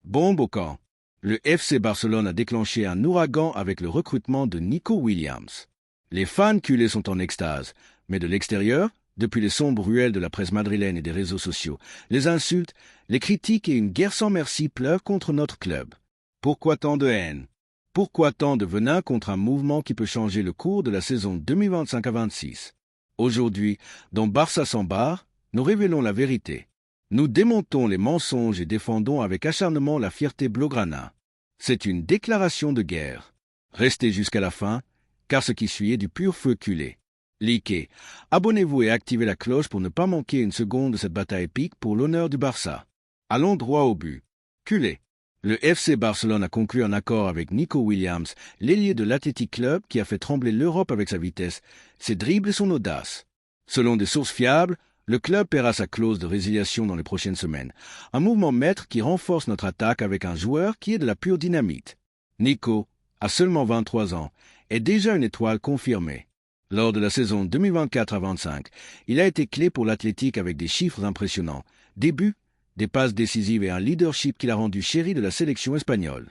Bombe au camp. Le FC Barcelone a déclenché un ouragan avec le recrutement de Nico Williams. Les fans culés sont en extase, mais de l'extérieur, depuis les sombres ruelles de la presse madrilène et des réseaux sociaux, les insultes, les critiques et une guerre sans merci pleuvent contre notre club. Pourquoi tant de haine? Pourquoi tant de venin contre un mouvement qui peut changer le cours de la saison 2025 à 26? Aujourd'hui, dans Barça sans bar, nous révélons la vérité. Nous démontons les mensonges et défendons avec acharnement la fierté blaugrana. C'est une déclaration de guerre. Restez jusqu'à la fin, car ce qui suit est du pur feu culé. Likez, abonnez-vous et activez la cloche pour ne pas manquer une seconde de cette bataille épique pour l'honneur du Barça. Allons droit au but. Culé. Le FC Barcelone a conclu un accord avec Nico Williams, l'ailier de l'Athletic Club qui a fait trembler l'Europe avec sa vitesse, ses dribbles et son audace. Selon des sources fiables, le club paiera sa clause de résiliation dans les prochaines semaines. Un mouvement maître qui renforce notre attaque avec un joueur qui est de la pure dynamite. Nico, à seulement 23 ans, est déjà une étoile confirmée. Lors de la saison 2024 à 25, il a été clé pour l'Athletic avec des chiffres impressionnants. Des buts, des passes décisives et un leadership qui l'a rendu chéri de la sélection espagnole.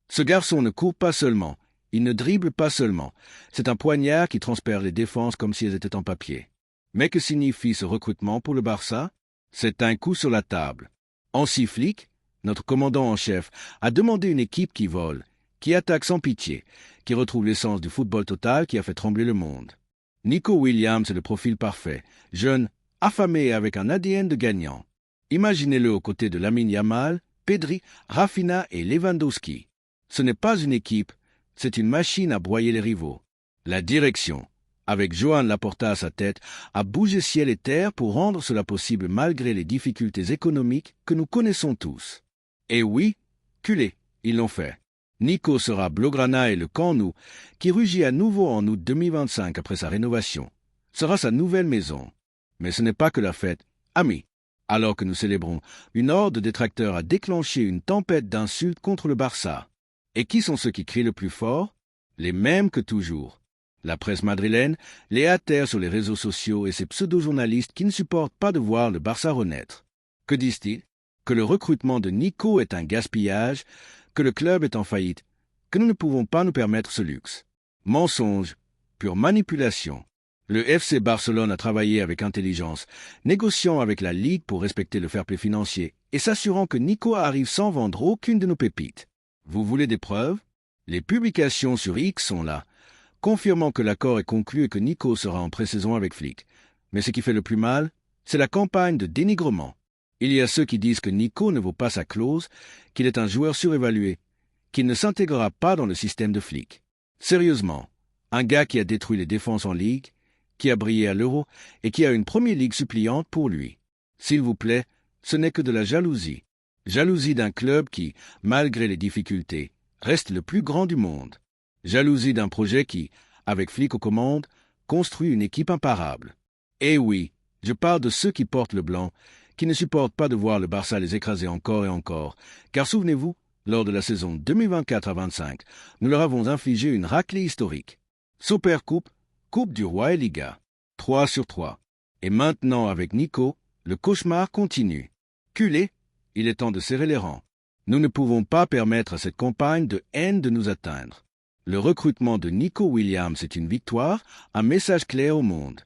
Ce garçon ne court pas seulement, il ne dribble pas seulement. C'est un poignard qui transperce les défenses comme si elles étaient en papier. Mais que signifie ce recrutement pour le Barça? C'est un coup sur la table. Hansi Flick, notre commandant en chef, a demandé une équipe qui vole, qui attaque sans pitié, qui retrouve l'essence du football total qui a fait trembler le monde. Nico Williams est le profil parfait, jeune, affamé et avec un ADN de gagnant. Imaginez-le aux côtés de Lamine Yamal, Pedri, Rafinha et Lewandowski. Ce n'est pas une équipe, c'est une machine à broyer les rivaux. La direction, avec Joan Laporta à sa tête, a bougé ciel et terre pour rendre cela possible malgré les difficultés économiques que nous connaissons tous. Et oui, culé, ils l'ont fait. Nico sera Blaugrana et le Camp Nou, qui rugit à nouveau en août 2025 après sa rénovation. Sera sa nouvelle maison. Mais ce n'est pas que la fête. Amis, alors que nous célébrons, une horde de détracteurs a déclenché une tempête d'insultes contre le Barça. Et qui sont ceux qui crient le plus fort? Les mêmes que toujours. La presse madrilène, les haters sur les réseaux sociaux et ces pseudo-journalistes qui ne supportent pas de voir le Barça renaître. Que disent-ils? Que le recrutement de Nico est un gaspillage, que le club est en faillite, que nous ne pouvons pas nous permettre ce luxe. Mensonge, pure manipulation. Le FC Barcelone a travaillé avec intelligence, négociant avec la Ligue pour respecter le fair-play financier et s'assurant que Nico arrive sans vendre aucune de nos pépites. Vous voulez des preuves? Les publications sur X sont là, confirmant que l'accord est conclu et que Nico sera en pré-saison avec Flick. Mais ce qui fait le plus mal, c'est la campagne de dénigrement. Il y a ceux qui disent que Nico ne vaut pas sa clause, qu'il est un joueur surévalué, qu'il ne s'intégrera pas dans le système de Flick. Sérieusement, un gars qui a détruit les défenses en Ligue, qui a brillé à l'Euro et qui a une première ligue suppliante pour lui. S'il vous plaît, ce n'est que de la jalousie. Jalousie d'un club qui, malgré les difficultés, reste le plus grand du monde. Jalousie d'un projet qui, avec Flick aux commandes, construit une équipe imparable. Et oui, je parle de ceux qui portent le blanc, qui ne supportent pas de voir le Barça les écraser encore et encore, car souvenez-vous, lors de la saison 2024 à 25, nous leur avons infligé une raclée historique. Supercoupe, Coupe du Roi et Liga. 3/3. Et maintenant, avec Nico, le cauchemar continue. Culé, il est temps de serrer les rangs. Nous ne pouvons pas permettre à cette campagne de haine de nous atteindre. Le recrutement de Nico Williams est une victoire, un message clair au monde.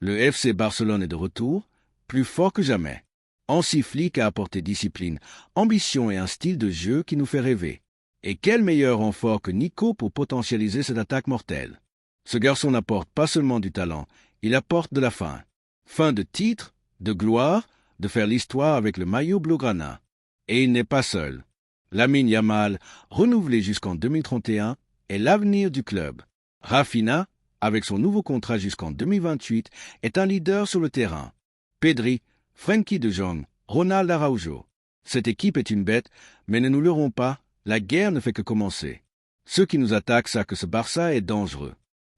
Le FC Barcelone est de retour, plus fort que jamais. Hansi Flick a apporté discipline, ambition et un style de jeu qui nous fait rêver. Et quel meilleur renfort que Nico pour potentialiser cette attaque mortelle. Ce garçon n'apporte pas seulement du talent, il apporte de la faim. Faim de titre, de gloire, de faire l'histoire avec le maillot blaugrana. Et il n'est pas seul. Lamine Yamal, renouvelé jusqu'en 2031, est l'avenir du club. Rafinha, avec son nouveau contrat jusqu'en 2028, est un leader sur le terrain. Pedri, Frenkie de Jong, Ronald Araujo. Cette équipe est une bête, mais ne nous leurrons pas, la guerre ne fait que commencer. Ceux qui nous attaquent savent que ce Barça est dangereux.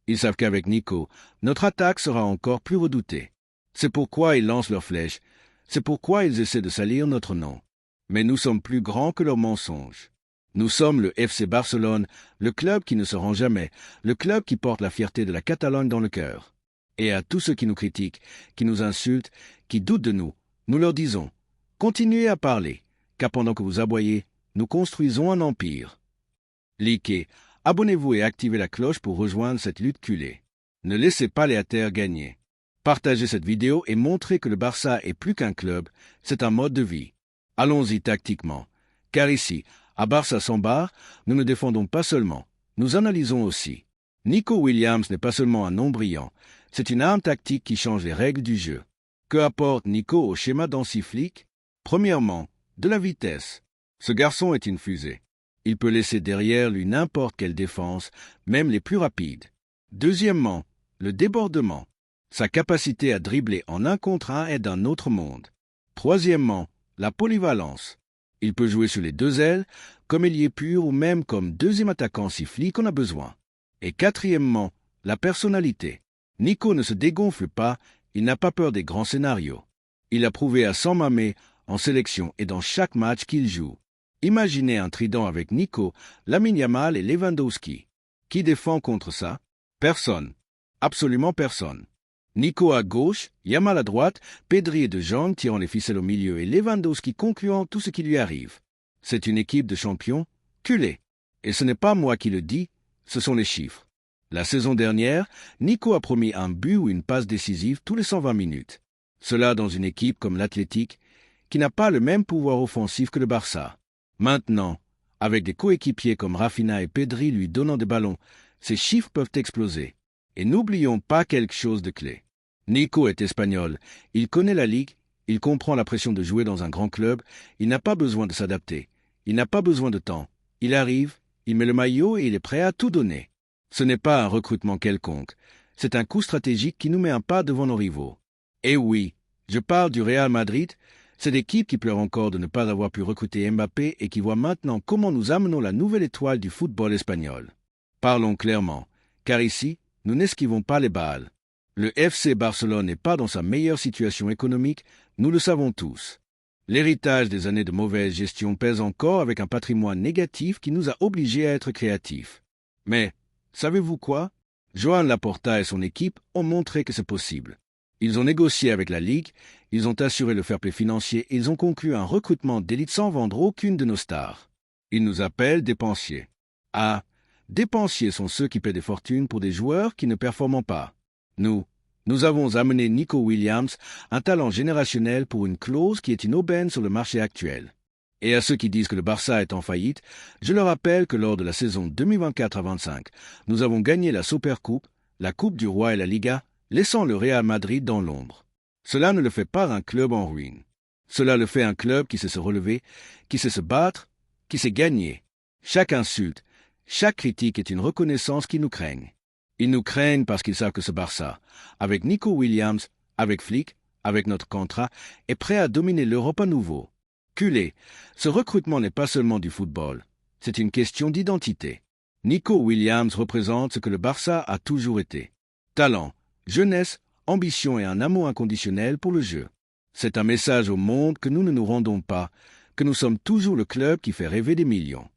Ils savent qu'avec Nico, notre attaque sera encore plus redoutée. C'est pourquoi ils lancent leurs flèches. C'est pourquoi ils essaient de salir notre nom. Mais nous sommes plus grands que leurs mensonges. Nous sommes le FC Barcelone, le club qui ne se rend jamais, le club qui porte la fierté de la Catalogne dans le cœur. Et à tous ceux qui nous critiquent, qui nous insultent, qui doutent de nous, nous leur disons, continuez à parler, car pendant que vous aboyez, nous construisons un empire. Likez, abonnez-vous et activez la cloche pour rejoindre cette lutte culée. Ne laissez pas les haters gagner. Partagez cette vidéo et montrez que le Barça est plus qu'un club, c'est un mode de vie. Allons-y tactiquement. Car ici, à Barça sans bar, nous ne défendons pas seulement, nous analysons aussi. Nico Williams n'est pas seulement un nom brillant, c'est une arme tactique qui change les règles du jeu. Que apporte Nico au schéma d'Hansi Flick? Premièrement, de la vitesse. Ce garçon est une fusée. Il peut laisser derrière lui n'importe quelle défense, même les plus rapides. Deuxièmement, le débordement. Sa capacité à dribbler en 1 contre 1 est d'un autre monde. Troisièmement, la polyvalence. Il peut jouer sur les 2 ailes, comme ailier pur ou même comme deuxième attaquant si Flick en a besoin. Et quatrièmement, la personnalité. Nico ne se dégonfle pas, il n'a pas peur des grands scénarios. Il a prouvé à San Mamés, en sélection et dans chaque match qu'il joue. Imaginez un trident avec Nico, Lamine Yamal et Lewandowski. Qui défend contre ça? Personne. Absolument personne. Nico à gauche, Yamal à droite, Pedri et De Jong tirant les ficelles au milieu et Lewandowski concluant tout ce qui lui arrive. C'est une équipe de champions culés. Et ce n'est pas moi qui le dis, ce sont les chiffres. La saison dernière, Nico a promis un but ou une passe décisive tous les 120 minutes. Cela dans une équipe comme l'Athletic, qui n'a pas le même pouvoir offensif que le Barça. Maintenant, avec des coéquipiers comme Rafinha et Pedri lui donnant des ballons, ces chiffres peuvent exploser. Et n'oublions pas quelque chose de clé. Nico est espagnol, il connaît la ligue, il comprend la pression de jouer dans un grand club, il n'a pas besoin de s'adapter, il n'a pas besoin de temps. Il arrive, il met le maillot et il est prêt à tout donner. Ce n'est pas un recrutement quelconque, c'est un coup stratégique qui nous met un pas devant nos rivaux. Et oui, je parle du Real Madrid, c'est l'équipe qui pleure encore de ne pas avoir pu recruter Mbappé et qui voit maintenant comment nous amenons la nouvelle étoile du football espagnol. Parlons clairement, car ici, nous n'esquivons pas les balles. Le FC Barcelone n'est pas dans sa meilleure situation économique, nous le savons tous. L'héritage des années de mauvaise gestion pèse encore avec un patrimoine négatif qui nous a obligés à être créatifs. Mais, savez-vous quoi? Joan Laporta et son équipe ont montré que c'est possible. Ils ont négocié avec la Ligue, ils ont assuré le fair-play financier et ils ont conclu un recrutement d'élite sans vendre aucune de nos stars. Ils nous appellent dépensiers. Ah, dépensiers sont ceux qui paient des fortunes pour des joueurs qui ne performent pas. Nous avons amené Nico Williams, un talent générationnel pour une clause qui est une aubaine sur le marché actuel. Et à ceux qui disent que le Barça est en faillite, je leur rappelle que lors de la saison 2024-25, nous avons gagné la Supercoupe, la Coupe du Roi et la Liga, laissant le Real Madrid dans l'ombre. Cela ne le fait pas un club en ruine. Cela le fait un club qui sait se relever, qui sait se battre, qui sait gagner. Chaque insulte, chaque critique est une reconnaissance qu'ils nous craignent. Ils nous craignent parce qu'ils savent que ce Barça, avec Nico Williams, avec Flick, avec notre contrat, est prêt à dominer l'Europe à nouveau. Culé, ce recrutement n'est pas seulement du football, c'est une question d'identité. Nico Williams représente ce que le Barça a toujours été. Talent, jeunesse, ambition et un amour inconditionnel pour le jeu. C'est un message au monde que nous ne nous rendons pas, que nous sommes toujours le club qui fait rêver des millions.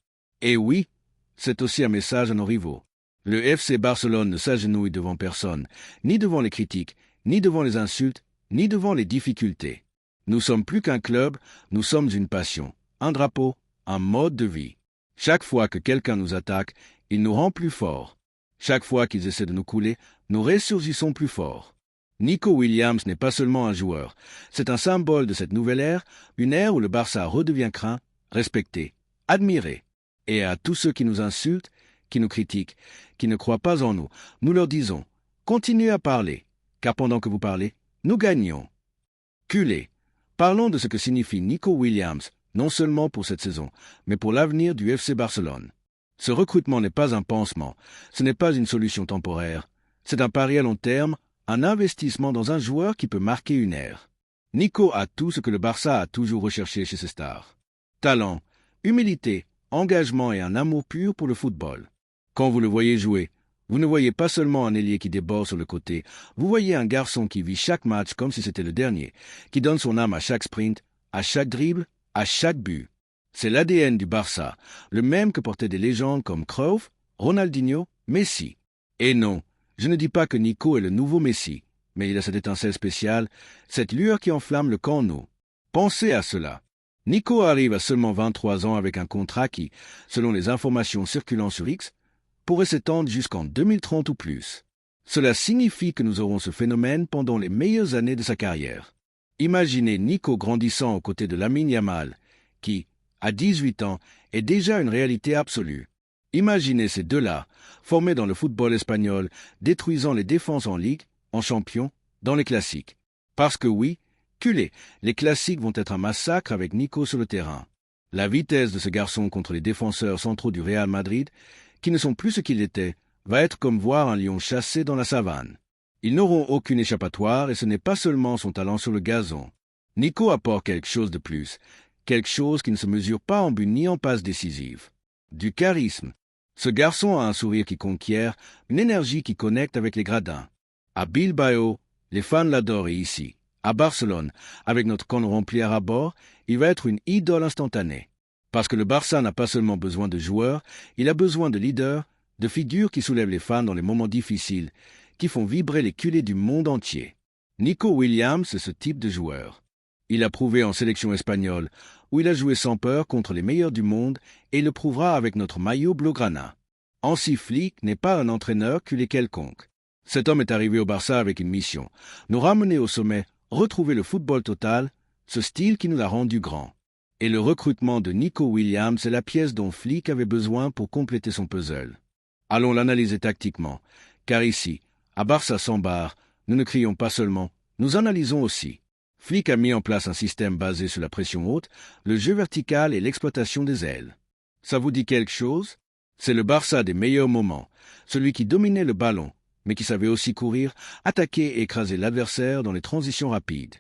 Et oui, c'est aussi un message à nos rivaux. Le FC Barcelone ne s'agenouille devant personne, ni devant les critiques, ni devant les insultes, ni devant les difficultés. Nous sommes plus qu'un club, nous sommes une passion, un drapeau, un mode de vie. Chaque fois que quelqu'un nous attaque, il nous rend plus forts. Chaque fois qu'ils essaient de nous couler, nous ressurgissons plus forts. Nico Williams n'est pas seulement un joueur, c'est un symbole de cette nouvelle ère, une ère où le Barça redevient craint, respecté, admiré. Et à tous ceux qui nous insultent, qui nous critiquent, qui ne croient pas en nous, nous leur disons, continuez à parler, car pendant que vous parlez, nous gagnons. Culé. Parlons de ce que signifie Nico Williams, non seulement pour cette saison, mais pour l'avenir du FC Barcelone. Ce recrutement n'est pas un pansement, ce n'est pas une solution temporaire, c'est un pari à long terme, un investissement dans un joueur qui peut marquer une ère. Nico a tout ce que le Barça a toujours recherché chez ses stars. Talent, humilité, engagement et un amour pur pour le football. Quand vous le voyez jouer, vous ne voyez pas seulement un ailier qui déborde sur le côté, vous voyez un garçon qui vit chaque match comme si c'était le dernier, qui donne son âme à chaque sprint, à chaque dribble, à chaque but. C'est l'ADN du Barça, le même que portaient des légendes comme Cruyff, Ronaldinho, Messi. Et non, je ne dis pas que Nico est le nouveau Messi, mais il a cette étincelle spéciale, cette lueur qui enflamme le camp nous. Pensez à cela. Nico arrive à seulement 23 ans avec un contrat qui, selon les informations circulant sur X, pourrait s'étendre jusqu'en 2030 ou plus. Cela signifie que nous aurons ce phénomène pendant les meilleures années de sa carrière. Imaginez Nico grandissant aux côtés de Lamine Yamal, qui, à 18 ans, est déjà une réalité absolue. Imaginez ces deux-là, formés dans le football espagnol, détruisant les défenses en Ligue, en champion, dans les classiques. Parce que oui, culé, les classiques vont être un massacre avec Nico sur le terrain. La vitesse de ce garçon contre les défenseurs centraux du Real Madrid, qui ne sont plus ce qu'ils étaient, va être comme voir un lion chassé dans la savane. Ils n'auront aucune échappatoire et ce n'est pas seulement son talent sur le gazon. Nico apporte quelque chose de plus, quelque chose qui ne se mesure pas en but ni en passe décisive. Du charisme. Ce garçon a un sourire qui conquiert, une énergie qui connecte avec les gradins. À Bilbao, les fans l'adorent et ici, à Barcelone, avec notre camp rempli à ras-bord, il va être une idole instantanée. Parce que le Barça n'a pas seulement besoin de joueurs, il a besoin de leaders, de figures qui soulèvent les fans dans les moments difficiles, qui font vibrer les culés du monde entier. Nico Williams est ce type de joueur. Il a prouvé en sélection espagnole, où il a joué sans peur contre les meilleurs du monde et il le prouvera avec notre maillot blaugrana. Hansi Flick n'est pas un entraîneur culé quelconque. Cet homme est arrivé au Barça avec une mission, nous ramener au sommet, retrouver le football total, ce style qui nous l'a rendu grand. Et le recrutement de Nico Williams est la pièce dont Flick avait besoin pour compléter son puzzle. Allons l'analyser tactiquement, car ici, à Barça sans barre, nous ne crions pas seulement, nous analysons aussi. Flick a mis en place un système basé sur la pression haute, le jeu vertical et l'exploitation des ailes. Ça vous dit quelque chose? C'est le Barça des meilleurs moments, celui qui dominait le ballon, mais qui savait aussi courir, attaquer et écraser l'adversaire dans les transitions rapides.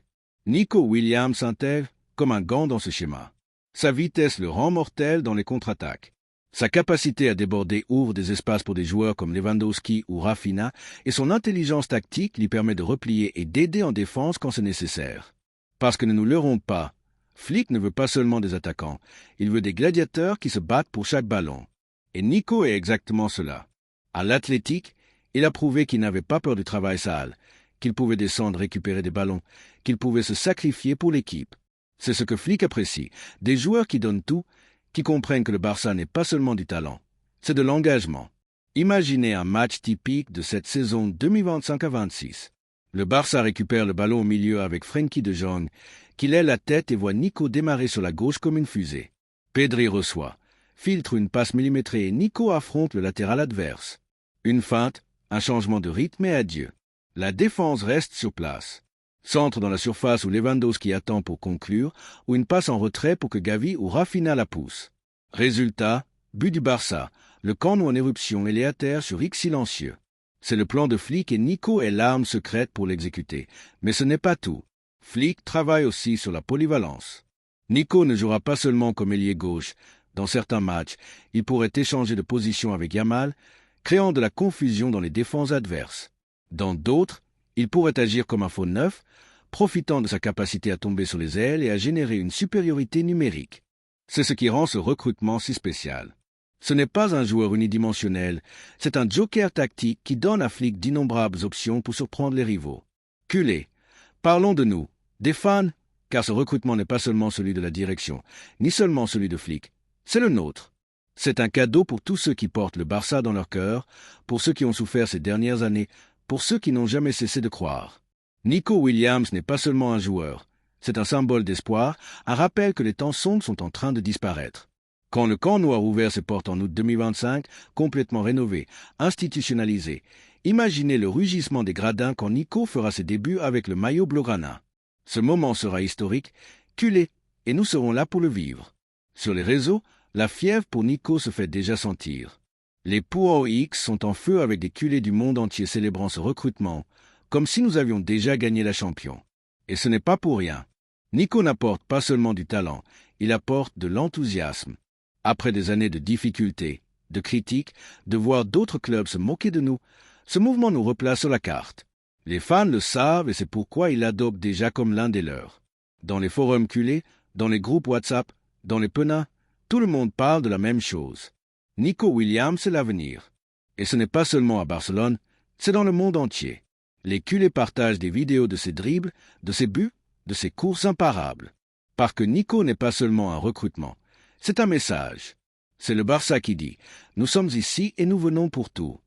Nico Williams s'intègre comme un gant dans ce schéma. Sa vitesse le rend mortel dans les contre-attaques. Sa capacité à déborder ouvre des espaces pour des joueurs comme Lewandowski ou Rafinha et son intelligence tactique lui permet de replier et d'aider en défense quand c'est nécessaire. Parce que ne nous leurrons pas, Flick ne veut pas seulement des attaquants, il veut des gladiateurs qui se battent pour chaque ballon. Et Nico est exactement cela. À l'athlétique, il a prouvé qu'il n'avait pas peur du travail sale, qu'il pouvait descendre récupérer des ballons, qu'il pouvait se sacrifier pour l'équipe. C'est ce que Flick apprécie, des joueurs qui donnent tout, qui comprennent que le Barça n'est pas seulement du talent, c'est de l'engagement. Imaginez un match typique de cette saison 2025 à 26. Le Barça récupère le ballon au milieu avec Frenkie de Jong, qui lève la tête et voit Nico démarrer sur la gauche comme une fusée. Pedri reçoit, filtre une passe millimétrée et Nico affronte le latéral adverse. Une feinte, un changement de rythme et adieu. La défense reste sur place. Centre dans la surface où Lewandowski attend pour conclure, ou une passe en retrait pour que Gavi ou Rafinha la pousse. Résultat, but du Barça, le camp en éruption et les à terre sur X silencieux. C'est le plan de Flick et Nico est l'arme secrète pour l'exécuter. Mais ce n'est pas tout. Flick travaille aussi sur la polyvalence. Nico ne jouera pas seulement comme ailier gauche. Dans certains matchs, il pourrait échanger de position avec Yamal, créant de la confusion dans les défenses adverses. Dans d'autres, il pourrait agir comme un faux neuf, profitant de sa capacité à tomber sur les ailes et à générer une supériorité numérique. C'est ce qui rend ce recrutement si spécial. Ce n'est pas un joueur unidimensionnel, c'est un joker tactique qui donne à Flick d'innombrables options pour surprendre les rivaux. Culé, parlons de nous, des fans, car ce recrutement n'est pas seulement celui de la direction, ni seulement celui de Flick, c'est le nôtre. C'est un cadeau pour tous ceux qui portent le Barça dans leur cœur, pour ceux qui ont souffert ces dernières années, pour ceux qui n'ont jamais cessé de croire. Nico Williams n'est pas seulement un joueur, c'est un symbole d'espoir, un rappel que les temps sombres sont en train de disparaître. Quand le camp noir ouvert ses portes en août 2025, complètement rénové, institutionnalisé, imaginez le rugissement des gradins quand Nico fera ses débuts avec le maillot blaugrana. Ce moment sera historique, culé, et nous serons là pour le vivre. Sur les réseaux, la fièvre pour Nico se fait déjà sentir. Les Power X sont en feu avec des culés du monde entier célébrant ce recrutement, comme si nous avions déjà gagné la champion. Et ce n'est pas pour rien. Nico n'apporte pas seulement du talent, il apporte de l'enthousiasme. Après des années de difficultés, de critiques, de voir d'autres clubs se moquer de nous, ce mouvement nous replace sur la carte. Les fans le savent et c'est pourquoi ils l'adoptent déjà comme l'un des leurs. Dans les forums culés, dans les groupes WhatsApp, dans les penas, tout le monde parle de la même chose. Nico Williams, c'est l'avenir. Et ce n'est pas seulement à Barcelone, c'est dans le monde entier. Les culés partagent des vidéos de ses dribbles, de ses buts, de ses courses imparables. Parce que Nico n'est pas seulement un recrutement, c'est un message. C'est le Barça qui dit « Nous sommes ici et nous venons pour tout ».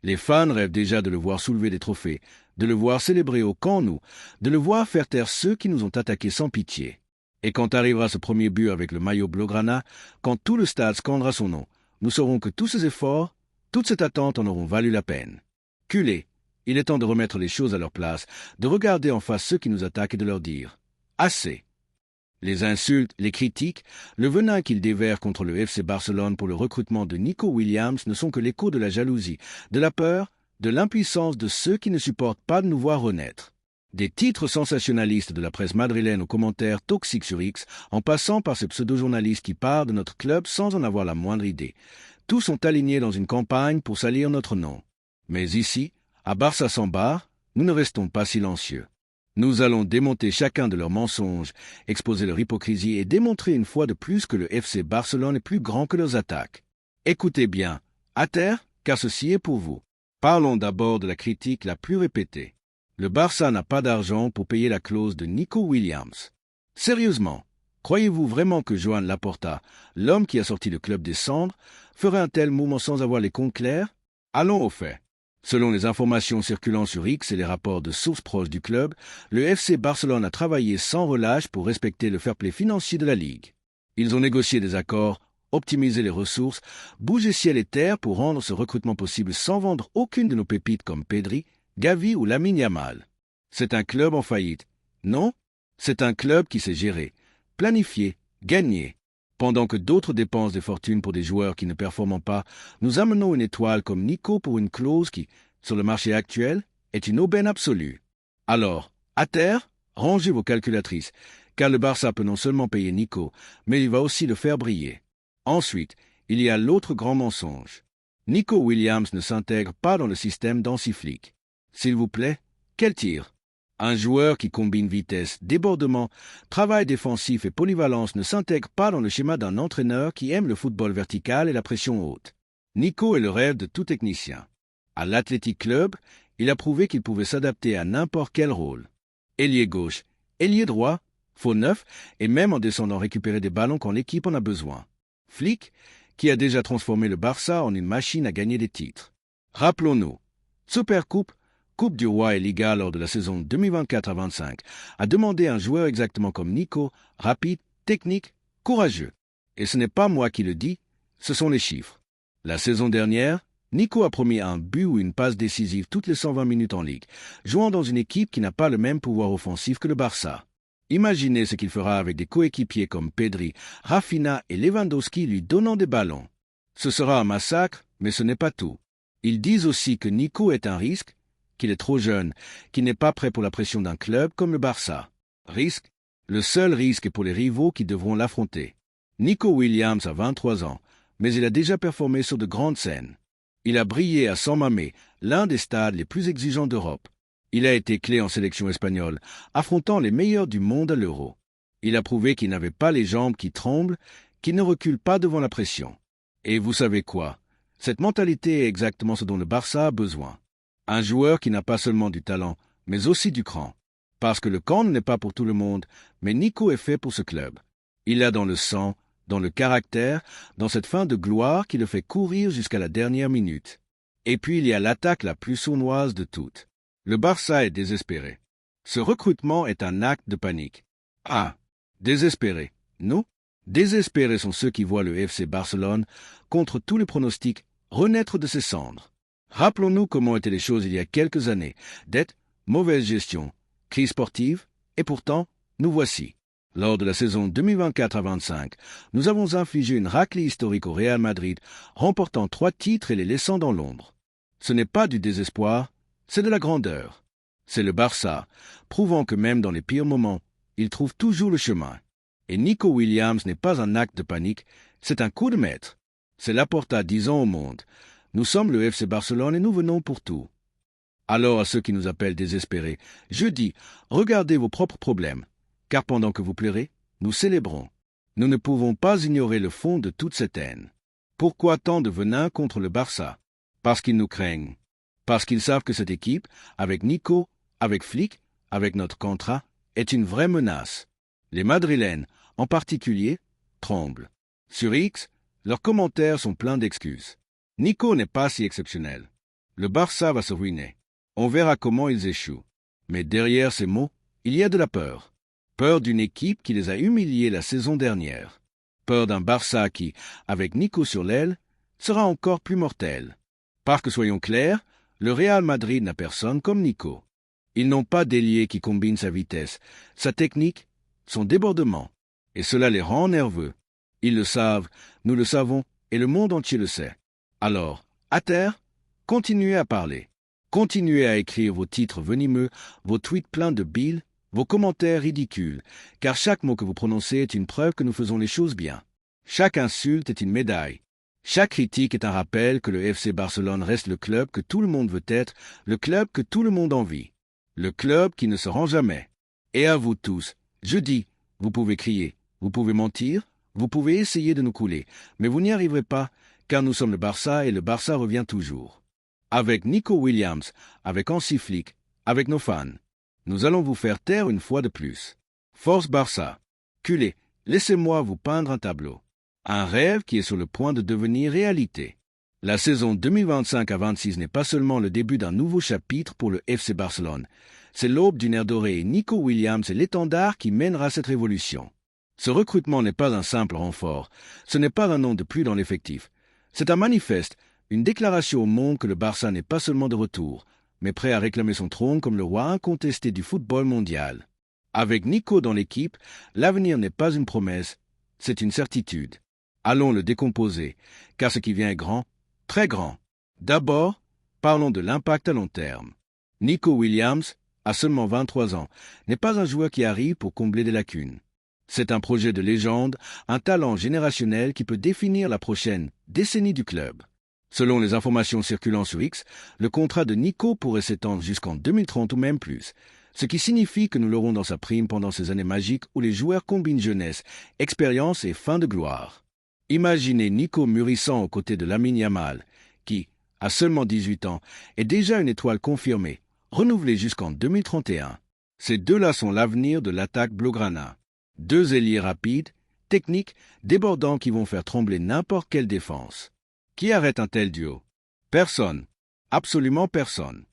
Les fans rêvent déjà de le voir soulever des trophées, de le voir célébrer au camp nous, de le voir faire taire ceux qui nous ont attaqués sans pitié. Et quand arrivera ce premier but avec le maillot blaugrana, quand tout le stade scandera son nom, nous saurons que tous ces efforts, toute cette attente en auront valu la peine. Culé, il est temps de remettre les choses à leur place, de regarder en face ceux qui nous attaquent et de leur dire « Assez ». Les insultes, les critiques, le venin qu'ils déverrent contre le FC Barcelone pour le recrutement de Nico Williams ne sont que l'écho de la jalousie, de la peur, de l'impuissance de ceux qui ne supportent pas de nous voir renaître. Des titres sensationnalistes de la presse madrilène aux commentaires toxiques sur X, en passant par ces pseudo-journalistes qui parlent de notre club sans en avoir la moindre idée. Tous sont alignés dans une campagne pour salir notre nom. Mais ici, à Barça sans bar, nous ne restons pas silencieux. Nous allons démonter chacun de leurs mensonges, exposer leur hypocrisie et démontrer une fois de plus que le FC Barcelone est plus grand que leurs attaques. Écoutez bien, à terre, car ceci est pour vous. Parlons d'abord de la critique la plus répétée. Le Barça n'a pas d'argent pour payer la clause de Nico Williams. Sérieusement, croyez-vous vraiment que Joan Laporta, l'homme qui a sorti le club des cendres, ferait un tel mouvement sans avoir les comptes clairs? Allons aux faits. Selon les informations circulant sur X et les rapports de sources proches du club, le FC Barcelone a travaillé sans relâche pour respecter le fair-play financier de la Ligue. Ils ont négocié des accords, optimisé les ressources, bougé ciel et terre pour rendre ce recrutement possible sans vendre aucune de nos pépites comme Pedri, Gavi ou Lamine Yamal. C'est un club en faillite. Non, c'est un club qui sait gérer, planifier, gagner. Pendant que d'autres dépensent des fortunes pour des joueurs qui ne performent pas, nous amenons une étoile comme Nico pour une clause qui, sur le marché actuel, est une aubaine absolue. Alors, à terre, rangez vos calculatrices, car le Barça peut non seulement payer Nico, mais il va aussi le faire briller. Ensuite, il y a l'autre grand mensonge. Nico Williams ne s'intègre pas dans le système d'Hansi Flick. S'il vous plaît, quel tir! Un joueur qui combine vitesse, débordement, travail défensif et polyvalence ne s'intègre pas dans le schéma d'un entraîneur qui aime le football vertical et la pression haute. Nico est le rêve de tout technicien. À l'Athletic Club, il a prouvé qu'il pouvait s'adapter à n'importe quel rôle. Ailier gauche, ailier droit, faux neuf et même en descendant récupérer des ballons quand l'équipe en a besoin. Flick, qui a déjà transformé le Barça en une machine à gagner des titres. Rappelons-nous, Supercoupe, Coupe du Roi et Liga lors de la saison 2024-25, a demandé un joueur exactement comme Nico, rapide, technique, courageux. Et ce n'est pas moi qui le dis, ce sont les chiffres. La saison dernière, Nico a promis un but ou une passe décisive toutes les 120 minutes en Ligue, jouant dans une équipe qui n'a pas le même pouvoir offensif que le Barça. Imaginez ce qu'il fera avec des coéquipiers comme Pedri, Rafinha et Lewandowski lui donnant des ballons. Ce sera un massacre, mais ce n'est pas tout. Ils disent aussi que Nico est un risque, qu'il est trop jeune, qu'il n'est pas prêt pour la pression d'un club comme le Barça. Risque? Le seul risque est pour les rivaux qui devront l'affronter. Nico Williams a 23 ans, mais il a déjà performé sur de grandes scènes. Il a brillé à San Mamés, l'un des stades les plus exigeants d'Europe. Il a été clé en sélection espagnole, affrontant les meilleurs du monde à l'Euro. Il a prouvé qu'il n'avait pas les jambes qui tremblent, qu'il ne recule pas devant la pression. Et vous savez quoi? Cette mentalité est exactement ce dont le Barça a besoin. Un joueur qui n'a pas seulement du talent, mais aussi du cran. Parce que le camp n'est pas pour tout le monde, mais Nico est fait pour ce club. Il a dans le sang, dans le caractère, dans cette fin de gloire qui le fait courir jusqu'à la dernière minute. Et puis il y a l'attaque la plus sournoise de toutes. Le Barça est désespéré. Ce recrutement est un acte de panique. Ah, désespéré, non? Désespérés sont ceux qui voient le FC Barcelone, contre tous les pronostics, renaître de ses cendres. Rappelons-nous comment étaient les choses il y a quelques années. Dette, mauvaise gestion, crise sportive, et pourtant, nous voici. Lors de la saison 2024-25, nous avons infligé une raclée historique au Real Madrid, remportant 3 titres et les laissant dans l'ombre. Ce n'est pas du désespoir, c'est de la grandeur. C'est le Barça, prouvant que même dans les pires moments, il trouve toujours le chemin. Et Nico Williams n'est pas un acte de panique, c'est un coup de maître. C'est Laporta disant au monde: nous sommes le FC Barcelone et nous venons pour tout. Alors à ceux qui nous appellent désespérés, je dis, regardez vos propres problèmes, car pendant que vous pleurez, nous célébrons. Nous ne pouvons pas ignorer le fond de toute cette haine. Pourquoi tant de venin contre le Barça? Parce qu'ils nous craignent. Parce qu'ils savent que cette équipe, avec Nico, avec Flick, avec notre contrat, est une vraie menace. Les Madrilènes, en particulier, tremblent. Sur X, leurs commentaires sont pleins d'excuses. Nico n'est pas si exceptionnel. Le Barça va se ruiner. On verra comment ils échouent. Mais derrière ces mots, il y a de la peur. Peur d'une équipe qui les a humiliés la saison dernière. Peur d'un Barça qui, avec Nico sur l'aile, sera encore plus mortel. Parce que soyons clairs, le Real Madrid n'a personne comme Nico. Ils n'ont pas d'ailier qui combine sa vitesse, sa technique, son débordement. Et cela les rend nerveux. Ils le savent, nous le savons, et le monde entier le sait. Alors, à terre, continuez à parler. Continuez à écrire vos titres venimeux, vos tweets pleins de bile, vos commentaires ridicules, car chaque mot que vous prononcez est une preuve que nous faisons les choses bien. Chaque insulte est une médaille. Chaque critique est un rappel que le FC Barcelone reste le club que tout le monde veut être, le club que tout le monde envie. Le club qui ne se rend jamais. Et à vous tous, je dis, vous pouvez crier, vous pouvez mentir, vous pouvez essayer de nous couler, mais vous n'y arriverez pas, car nous sommes le Barça et le Barça revient toujours. Avec Nico Williams, avec Hansi Flick, avec nos fans. Nous allons vous faire taire une fois de plus. Force Barça. Culé, laissez-moi vous peindre un tableau. Un rêve qui est sur le point de devenir réalité. La saison 2025 à 26 n'est pas seulement le début d'un nouveau chapitre pour le FC Barcelone. C'est l'aube d'une ère dorée et Nico Williams est l'étendard qui mènera cette révolution. Ce recrutement n'est pas un simple renfort. Ce n'est pas un nom de plus dans l'effectif. C'est un manifeste, une déclaration au monde que le Barça n'est pas seulement de retour, mais prêt à réclamer son trône comme le roi incontesté du football mondial. Avec Nico dans l'équipe, l'avenir n'est pas une promesse, c'est une certitude. Allons le décomposer, car ce qui vient est grand, très grand. D'abord, parlons de l'impact à long terme. Nico Williams, à seulement 23 ans, n'est pas un joueur qui arrive pour combler des lacunes. C'est un projet de légende, un talent générationnel qui peut définir la prochaine décennie du club. Selon les informations circulant sur X, le contrat de Nico pourrait s'étendre jusqu'en 2030 ou même plus, ce qui signifie que nous l'aurons dans sa prime pendant ces années magiques où les joueurs combinent jeunesse, expérience et fin de gloire. Imaginez Nico mûrissant aux côtés de Lamine Yamal, qui, à seulement 18 ans, est déjà une étoile confirmée, renouvelée jusqu'en 2031. Ces deux-là sont l'avenir de l'attaque blaugrana. Deux ailiers rapides, techniques, débordants qui vont faire trembler n'importe quelle défense. Qui arrête un tel duo? Personne. Absolument personne.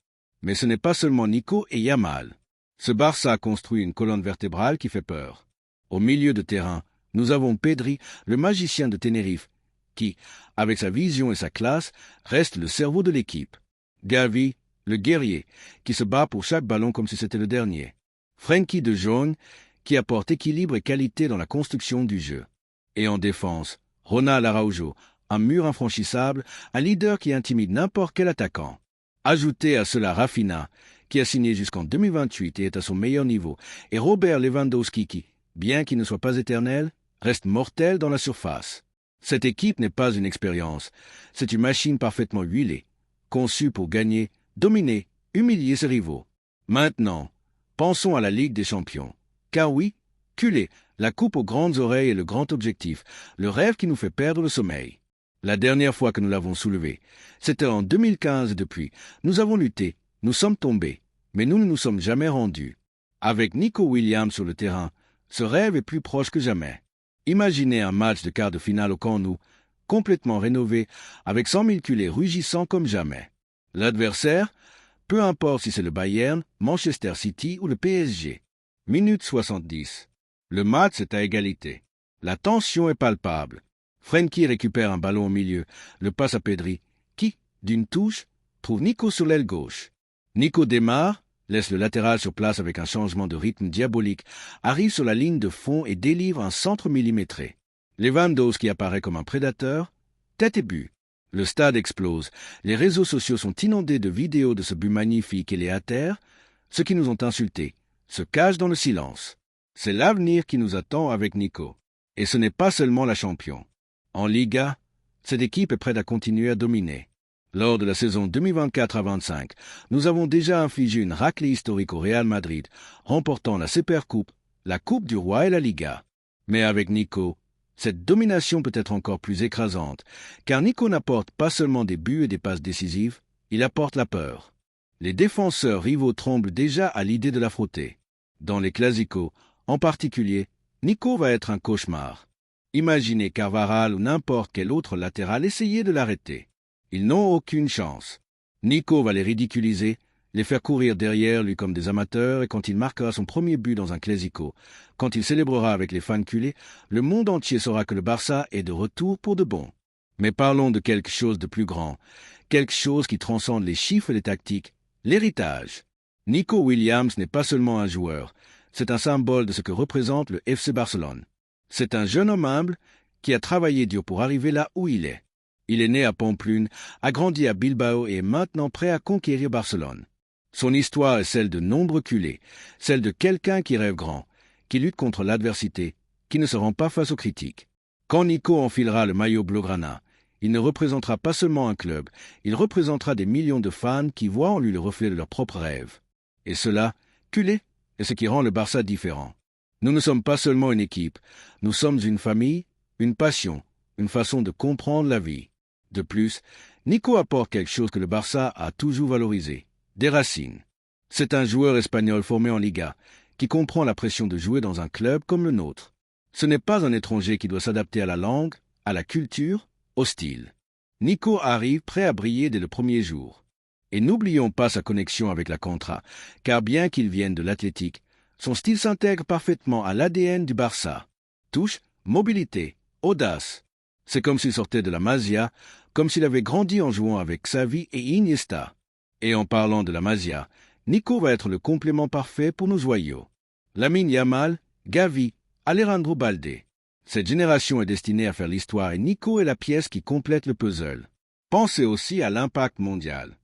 Mais ce n'est pas seulement Nico et Yamal. Ce Barça construit une colonne vertébrale qui fait peur. Au milieu de terrain, nous avons Pedri, le magicien de Tenerife, qui, avec sa vision et sa classe, reste le cerveau de l'équipe. Gavi, le guerrier, qui se bat pour chaque ballon comme si c'était le dernier. Frenkie de Jong, qui apporte équilibre et qualité dans la construction du jeu. Et en défense, Ronald Araujo, un mur infranchissable, un leader qui intimide n'importe quel attaquant. Ajoutez à cela Rafinha, qui a signé jusqu'en 2028 et est à son meilleur niveau, et Robert Lewandowski qui, bien qu'il ne soit pas éternel, reste mortel dans la surface. Cette équipe n'est pas une expérience, c'est une machine parfaitement huilée, conçue pour gagner, dominer, humilier ses rivaux. Maintenant, pensons à la Ligue des Champions. Car oui, culé, la coupe aux grandes oreilles est le grand objectif, le rêve qui nous fait perdre le sommeil. La dernière fois que nous l'avons soulevé, c'était en 2015 et depuis, nous avons lutté, nous sommes tombés, mais nous ne nous sommes jamais rendus. Avec Nico Williams sur le terrain, ce rêve est plus proche que jamais. Imaginez un match de quart de finale au Camp Nou, complètement rénové, avec 100 000 culés rugissants comme jamais. L'adversaire, peu importe si c'est le Bayern, Manchester City ou le PSG. Minute 70. Le match est à égalité. La tension est palpable. Frenkie récupère un ballon au milieu, le passe à Pedri, qui, d'une touche, trouve Nico sur l'aile gauche. Nico démarre, laisse le latéral sur place avec un changement de rythme diabolique, arrive sur la ligne de fond et délivre un centre millimétré. Lewandowski apparaît comme un prédateur, tête et but. Le stade explose, les réseaux sociaux sont inondés de vidéos de ce but magnifique et les haters, ceux qui nous ont insultés, se cachent dans le silence. C'est l'avenir qui nous attend avec Nico. Et ce n'est pas seulement la champion. En Liga, cette équipe est prête à continuer à dominer. Lors de la saison 2024 à 25, nous avons déjà infligé une raclée historique au Real Madrid, remportant la Supercoupe, la Coupe du Roi et la Liga. Mais avec Nico, cette domination peut être encore plus écrasante, car Nico n'apporte pas seulement des buts et des passes décisives, il apporte la peur. Les défenseurs rivaux tremblent déjà à l'idée de l'affronter. Dans les Clásicos, en particulier, Nico va être un cauchemar. Imaginez Carvajal ou n'importe quel autre latéral essayer de l'arrêter. Ils n'ont aucune chance. Nico va les ridiculiser, les faire courir derrière lui comme des amateurs, et quand il marquera son premier but dans un Clásico, quand il célébrera avec les fans culés, le monde entier saura que le Barça est de retour pour de bon. Mais parlons de quelque chose de plus grand, quelque chose qui transcende les chiffres et les tactiques, l'héritage. Nico Williams n'est pas seulement un joueur, c'est un symbole de ce que représente le FC Barcelone. C'est un jeune homme humble qui a travaillé dur pour arriver là où il est. Il est né à Pamplune, a grandi à Bilbao et est maintenant prêt à conquérir Barcelone. Son histoire est celle de nombreux culés, celle de quelqu'un qui rêve grand, qui lutte contre l'adversité, qui ne se rend pas face aux critiques. Quand Nico enfilera le maillot blaugrana, il ne représentera pas seulement un club, il représentera des millions de fans qui voient en lui le reflet de leurs propres rêves. Et cela, culé, est ce qui rend le Barça différent. Nous ne sommes pas seulement une équipe, nous sommes une famille, une passion, une façon de comprendre la vie. De plus, Nico apporte quelque chose que le Barça a toujours valorisé, des racines. C'est un joueur espagnol formé en Liga, qui comprend la pression de jouer dans un club comme le nôtre. Ce n'est pas un étranger qui doit s'adapter à la langue, à la culture, au style. Nico arrive prêt à briller dès le premier jour. Et n'oublions pas sa connexion avec la Contra, car bien qu'il vienne de l'athlétique, son style s'intègre parfaitement à l'ADN du Barça. Touche, mobilité, audace. C'est comme s'il sortait de la Masia, comme s'il avait grandi en jouant avec Xavi et Iniesta. Et en parlant de la Masia, Nico va être le complément parfait pour nos joyaux. Lamine Yamal, Gavi, Alejandro Balde. Cette génération est destinée à faire l'histoire et Nico est la pièce qui complète le puzzle. Pensez aussi à l'impact mondial.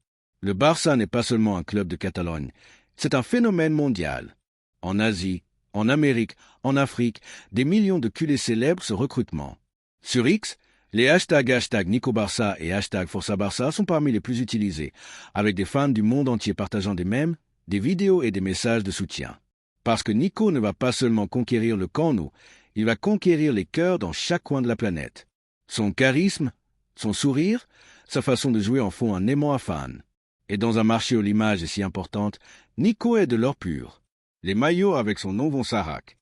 Le Barça n'est pas seulement un club de Catalogne, c'est un phénomène mondial. En Asie, en Amérique, en Afrique, des millions de culés célèbrent ce recrutement. Sur X, les hashtags #NicoBarça et #ForçaBarça sont parmi les plus utilisés, avec des fans du monde entier partageant des mèmes, des vidéos et des messages de soutien. Parce que Nico ne va pas seulement conquérir le Camp Nou, il va conquérir les cœurs dans chaque coin de la planète. Son charisme, son sourire, sa façon de jouer en font un aimant à fans. Et dans un marché où l'image est si importante, Nico est de l'or pur. Les maillots avec son nom vont s'arracher.